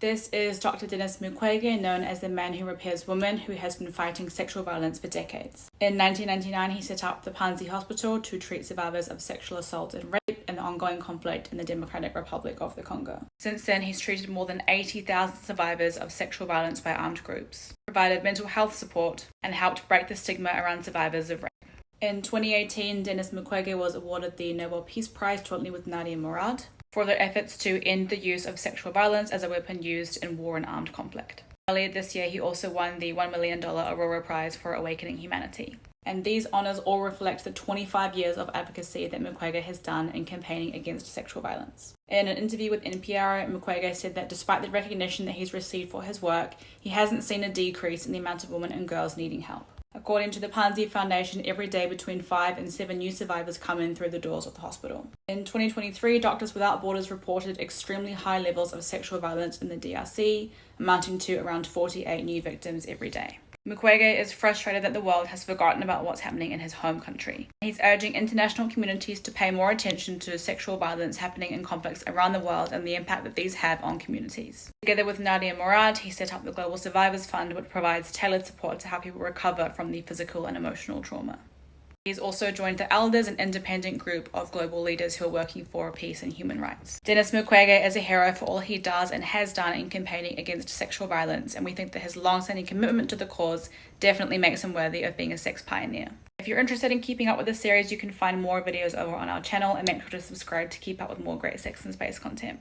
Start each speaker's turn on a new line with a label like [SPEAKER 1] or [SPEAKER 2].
[SPEAKER 1] This is Dr. Denis Mukwege, known as the man who repairs women, who has been fighting sexual violence for decades. In 1999, he set up the Panzi Hospital to treat survivors of sexual assault and rape in the ongoing conflict in the Democratic Republic of the Congo. Since then, he's treated more than 80,000 survivors of sexual violence by armed groups, provided mental health support, and helped break the stigma around survivors of rape. In 2018, Denis Mukwege was awarded the Nobel Peace Prize jointly with Nadia Murad for their efforts to end the use of sexual violence as a weapon used in war and armed conflict. Earlier this year, he also won the $1 million Aurora Prize for Awakening Humanity. And these honours all reflect the 25 years of advocacy that Mukwege has done in campaigning against sexual violence. In an interview with NPR, Mukwege said that despite the recognition that he's received for his work, he hasn't seen a decrease in the amount of women and girls needing help. According to the Panzi Foundation, every day between 5 and 7 new survivors come in through the doors of the hospital. In 2023, Doctors Without Borders reported extremely high levels of sexual violence in the DRC, amounting to around 48 new victims every day. Mukwege is frustrated that the world has forgotten about what's happening in his home country. He's urging international communities to pay more attention to sexual violence happening in conflicts around the world and the impact that these have on communities. Together with Nadia Murad, he set up the Global Survivors Fund, which provides tailored support to help people recover from the physical and emotional trauma. He's also joined the Elders, an independent group of global leaders who are working for peace and human rights. Denis Mukwege is a hero for all he does and has done in campaigning against sexual violence, and we think that his long-standing commitment to the cause definitely makes him worthy of being a sex pioneer. If you're interested in keeping up with this series, you can find more videos over on our channel, and make sure to subscribe to keep up with more great sex and space content.